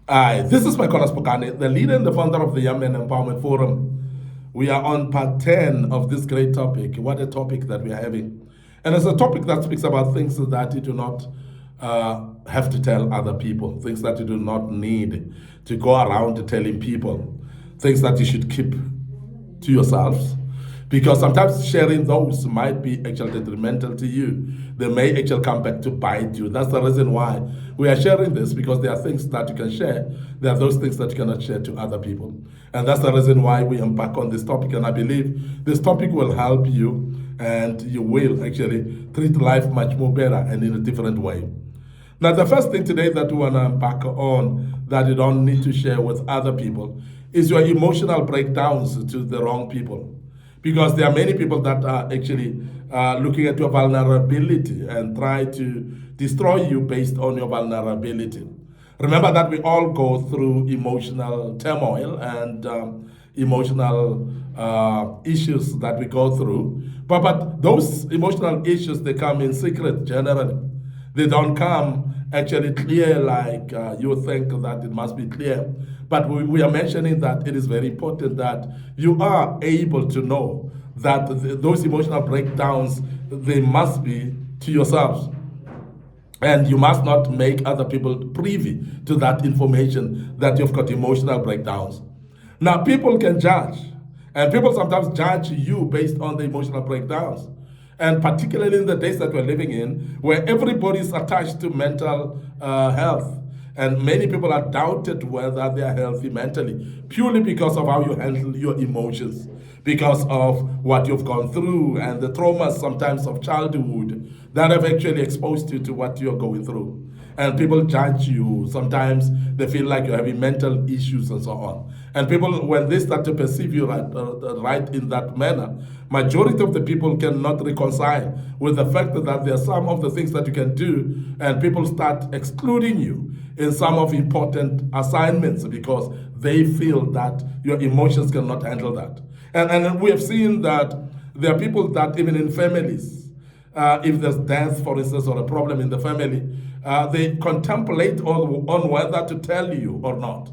Hi, this is MIcornus, Phokane, the leader and the founder of the Young Men Empowerment Forum. We are on part 10 of this great topic. What a topic that we are having. And it's a topic that speaks about things that you do not have to tell other people, things that you do not need to go around telling people, things that you should keep to yourselves, because sometimes sharing those might be actually detrimental to you. They may actually come back to bite you. That's the reason why we are sharing this, because there are things that you can share, there are those things that you cannot share to other people. And that's the reason why we embark on this topic. And I believe this topic will help you, and you will actually treat life much more better and in a different way. Now, the first thing today that we want to embark on, that you don't need to share with other people, is your emotional breakdowns to the wrong people. Because there are many people that are actually looking at your vulnerability and try to destroy you based on your vulnerability. Remember that we all go through emotional turmoil and emotional issues that we go through. But those emotional issues, they come in secret generally. They don't come actually clear like you think that it must be clear. But we are mentioning that it is very important that you are able to know that those emotional breakdowns, they must be to yourselves. And you must not make other people privy to that information that you've got emotional breakdowns. Now, people can judge, and people sometimes judge you based on the emotional breakdowns. And particularly in the days that we're living in, where everybody is attached to mental health. And many people are doubted whether they are healthy mentally, purely because of how you handle your emotions, because of what you've gone through and the traumas sometimes of childhood that have actually exposed you to what you're going through. And people judge you. Sometimes they feel like you're having mental issues and so on. And people, when they start to perceive you right in that manner, majority of the people cannot reconcile with the fact that there are some of the things that you can do, and people start excluding you in some of important assignments because they feel that your emotions cannot handle that. And we have seen that there are people that even in families, if there's death, for instance, or a problem in the family, they contemplate on whether to tell you or not.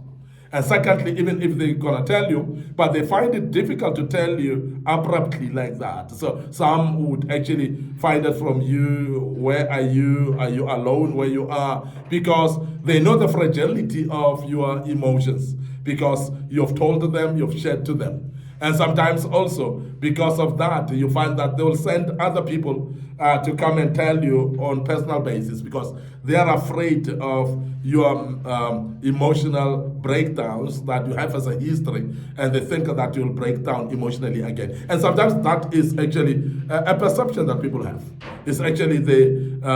And secondly, even if they're gonna tell you, but they find it difficult to tell you abruptly like that. So some would actually find it from you. Where are you? Are you alone where you are? Because they know the fragility of your emotions. Because you've told them, you've shared to them. And sometimes also, because of that, you find that they will send other people to come and tell you on personal basis, because they are afraid of your emotional breakdowns that you have as a history, and they think that you'll break down emotionally again. And sometimes that is actually a perception that people have. It's actually the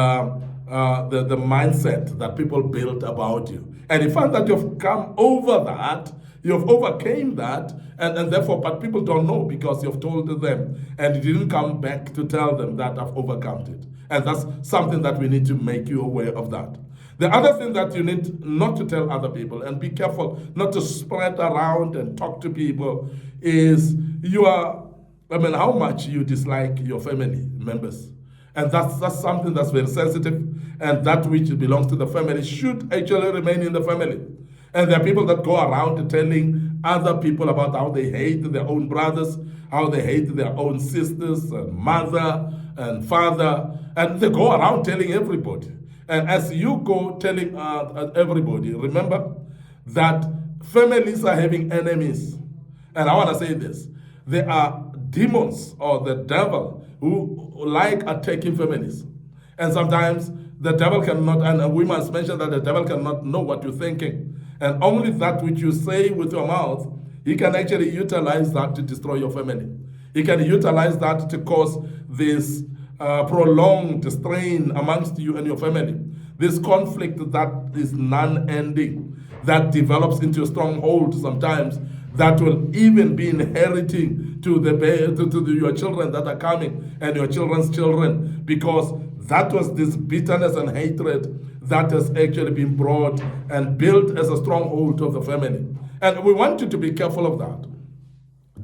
mindset that people build about you. And you find that you've come over that, you've overcame that, and therefore, but people don't know because you've told them, and you didn't come back to tell them that I've overcome it. And that's something that we need to make you aware of that. The other thing that you need not to tell other people, and be careful not to spread around and talk to people, is how much you dislike your family members. And that's something that's very sensitive, and that which belongs to the family should actually remain in the family. And there are people that go around telling other people about how they hate their own brothers, how they hate their own sisters and mother and father, and they go around telling everybody. And as you go telling everybody, remember that families are having enemies. And I want to say this: there are demons or the devil who like attacking families. And sometimes the devil cannot, and we must mention that the devil cannot know what you're thinking. And only that which you say with your mouth, he can actually utilize that to destroy your family. He can utilize that to cause this prolonged strain amongst you and your family. This conflict that is non-ending, that develops into a stronghold sometimes, that will even be inheriting to your children that are coming and your children's children, because that was this bitterness and hatred that has actually been brought and built as a stronghold of the family. And we want you to be careful of that.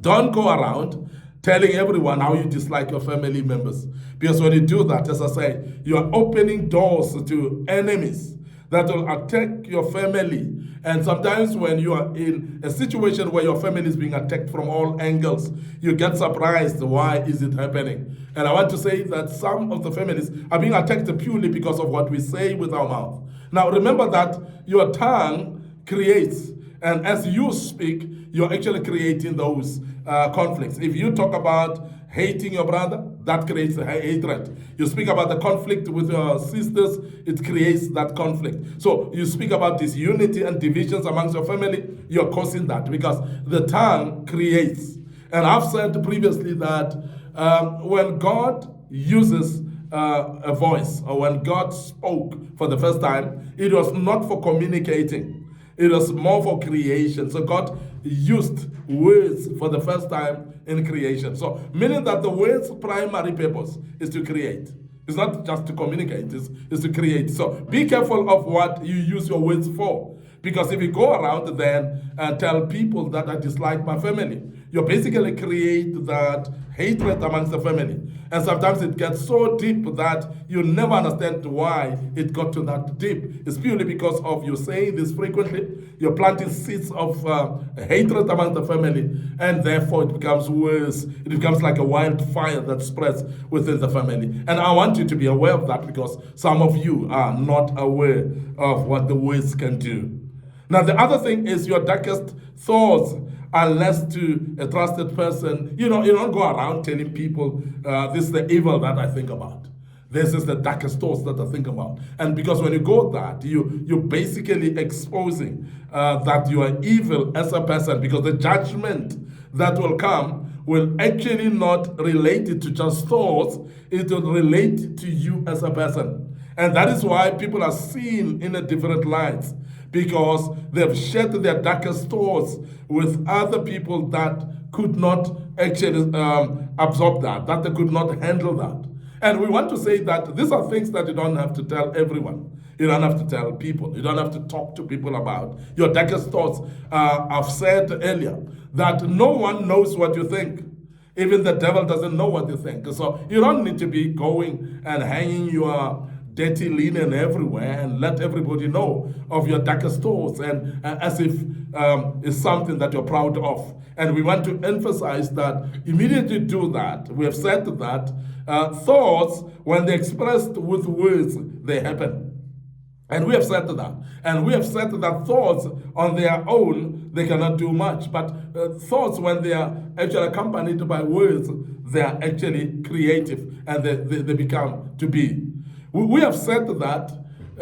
Don't go around telling everyone how you dislike your family members. Because when you do that, as I say, you are opening doors to enemies that will attack your family. And sometimes when you are in a situation where your family is being attacked from all angles, you get surprised, why is it happening? And I want to say that some of the families are being attacked purely because of what we say with our mouth. Now remember that your tongue creates, and as you speak, you're actually creating those conflicts. If you talk about hating your brother, that creates a hatred. You speak about the conflict with your sisters, it creates that conflict. So you speak about disunity and divisions amongst your family, you're causing that because the tongue creates. And I've said previously that when God uses a voice, or when God spoke for the first time, it was not for communicating. It was more for creation. So God used words for the first time in creation. So meaning that the word's primary purpose is to create. It's not just to communicate, it's to create. So be careful of what you use your words for. Because if you go around then and tell people that I dislike my family, you basically create that hatred amongst the family. And sometimes it gets so deep that you never understand why it got to that deep. It's purely because of you saying this frequently, you're planting seeds of hatred among the family, and therefore it becomes worse. It becomes like a wildfire that spreads within the family. And I want you to be aware of that because some of you are not aware of what the words can do. Now, the other thing is your darkest thoughts are less to a trusted person. You don't go around telling people, this is the evil that I think about. This is the darkest thoughts that I think about. And because when you go that, you're basically exposing that you are evil as a person, because the judgment that will come will actually not relate it to just thoughts, it will relate to you as a person. And that is why people are seen in a different light, because they've shared their darkest thoughts with other people that could not actually absorb that they could not handle that. And we want to say that these are things that you don't have to tell everyone. You don't have to tell people. You don't have to talk to people about your darkest thoughts. I've said earlier that no one knows what you think. Even the devil doesn't know what you think. So you don't need to be going and hanging your dirty linen everywhere and let everybody know of your darkest thoughts, and as if it's something that you're proud of. And we want to emphasize that immediately do that. We have said that thoughts, when they're expressed with words, they happen. And we have said that. And we have said that thoughts on their own, they cannot do much. But thoughts, when they are actually accompanied by words, they are actually creative, and they become to be. We have said that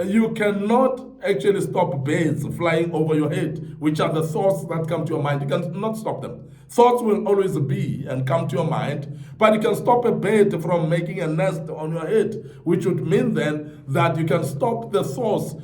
you cannot actually stop birds flying over your head, which are the thoughts that come to your mind. You cannot stop them. Thoughts will always be and come to your mind, but you can stop a bird from making a nest on your head, which would mean then that you can stop the thoughts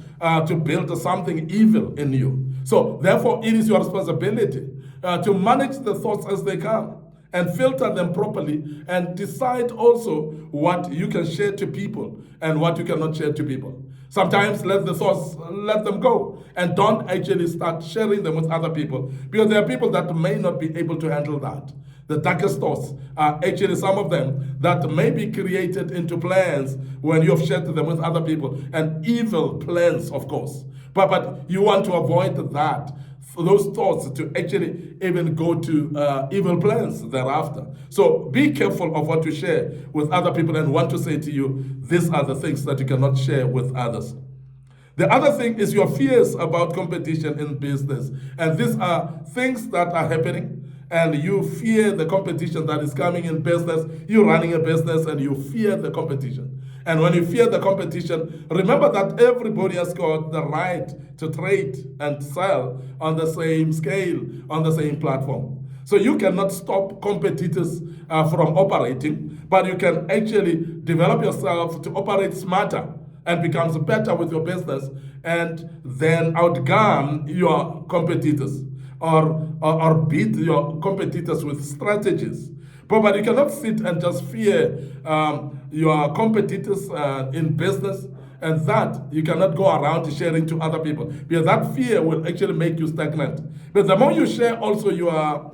to build something evil in you. So therefore, it is your responsibility to manage the thoughts as they come, and filter them properly, and decide also what you can share to people and what you cannot share to people. Sometimes let the thoughts, let them go, and don't actually start sharing them with other people, because there are people that may not be able to handle that. The darkest thoughts are actually some of them that may be created into plans when you have shared them with other people, and evil plans, of course. But you want to avoid that, those thoughts to actually even go to evil plans thereafter. So be careful of what you share with other people, and want to say to you, these are the things that you cannot share with others. The other thing is your fears about competition in business. And these are things that are happening, and you fear the competition that is coming in business. You're running a business and you fear the competition. And when you fear the competition, remember that everybody has got the right to trade and sell on the same scale, on the same platform. So you cannot stop competitors from operating, but you can actually develop yourself to operate smarter and becomes better with your business, and then outgun your competitors, or beat your competitors with strategies. But you cannot sit and just fear your competitors in business, and that you cannot go around sharing to other people, because that fear will actually make you stagnant. But the more you share also your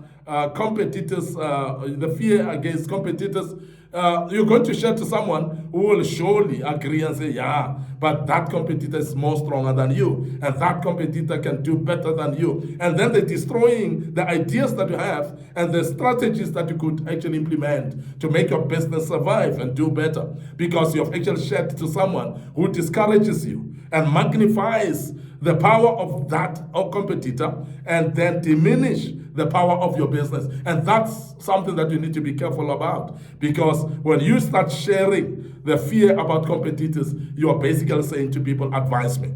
competitors, the fear against competitors, you're going to share to someone who will surely agree and say, yeah, but that competitor is more stronger than you, and that competitor can do better than you. And then they're destroying the ideas that you have and the strategies that you could actually implement to make your business survive and do better, because you have actually shared to someone who discourages you and magnifies the power of that competitor and then diminish the power of your business. And that's something that you need to be careful about, because when you start sharing the fear about competitors, you are basically saying to people, advise me.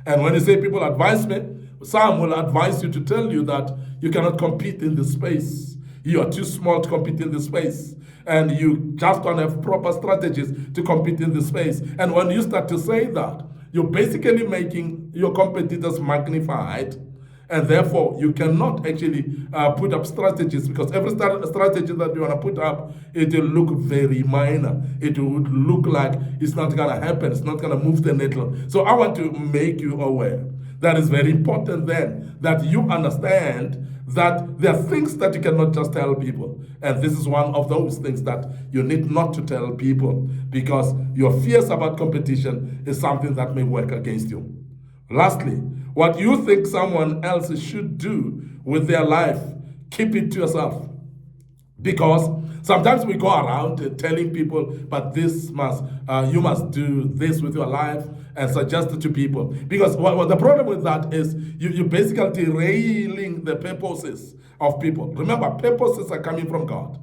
And when you say people advise me, some will advise you to tell you that you cannot compete in this space. You are too small to compete in this space, and you just don't have proper strategies to compete in this space. And when you start to say that, you're basically making your competitors magnified, and therefore you cannot actually put up strategies, because every strategy that you want to put up, it will look very minor. It would look like it's not going to happen. It's not going to move the needle. So I want to make you aware that it's very important then that you understand that there are things that you cannot just tell people. And this is one of those things that you need not to tell people, because your fears about competition is something that may work against you. Lastly, what you think someone else should do with their life, keep it to yourself. Because sometimes we go around telling people, but this must, you must do this with your life, and suggest it to people. Because what the problem with that is you basically derailing the purposes of people. Remember, purposes are coming from God.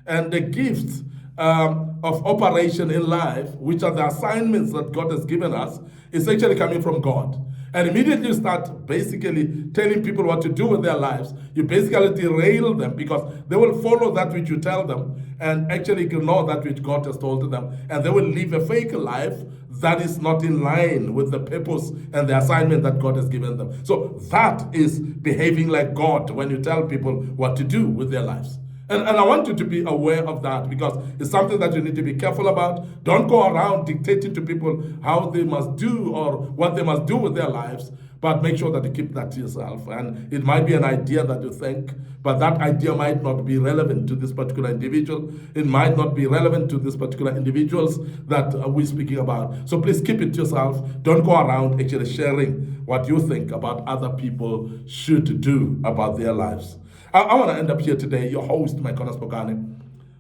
And the gifts of operation in life, which are the assignments that God has given us, is actually coming from God. And immediately you start basically telling people what to do with their lives, you basically derail them, because they will follow that which you tell them and actually ignore that which God has told them. And they will live a fake life that is not in line with the purpose and the assignment that God has given them. So that is behaving like God when you tell people what to do with their lives. And I want you to be aware of that, because it's something that you need to be careful about. Don't go around dictating to people how they must do or what they must do with their lives, but make sure that you keep that to yourself. And it might be an idea that you think, but that idea might not be relevant to this particular individual. It might not be relevant to this particular individuals that we're speaking about. So please keep it to yourself. Don't go around actually sharing what you think about other people should do about their lives. I want to end up here today, your host, MIcornus Phokane.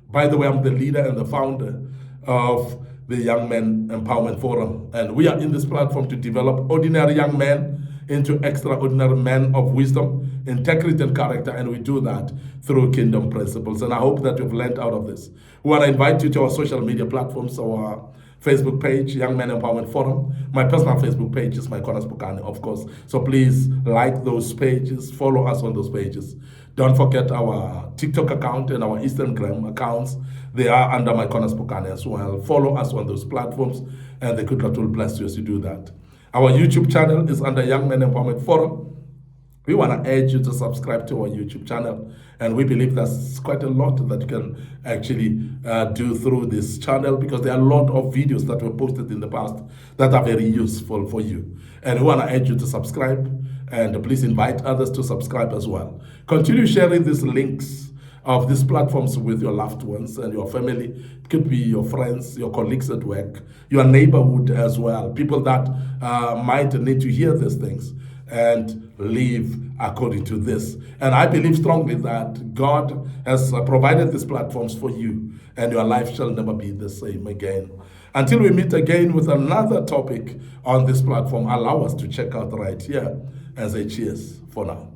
By the way, I'm the leader and the founder of the Young Men Empowerment Forum. And we are in this platform to develop ordinary young men into extraordinary men of wisdom, integrity, and character. And we do that through kingdom principles. And I hope that you've learned out of this. We want to invite you to our social media platforms, our Facebook page, Young Men Empowerment Forum. My personal Facebook page is MIcornus Phokane, of course. So please like those pages, follow us on those pages. Don't forget our TikTok account and our Instagram accounts. They are under MIcornus Phokane as well. Follow us on those platforms, and the good God will bless you as you do that. Our YouTube channel is under Young Men Empowerment Forum. We want to urge you to subscribe to our YouTube channel, and we believe there's quite a lot that you can actually do through this channel, because there are a lot of videos that were posted in the past that are very useful for you. And we want to urge you to subscribe, and please invite others to subscribe as well. Continue sharing these links of these platforms with your loved ones and your family. It could be your friends, your colleagues at work, your neighborhood as well, people that might need to hear these things and live according to this. And I believe strongly that God has provided these platforms for you, and your life shall never be the same again. Until we meet again with another topic on this platform, allow us to check out right here and say cheers for now.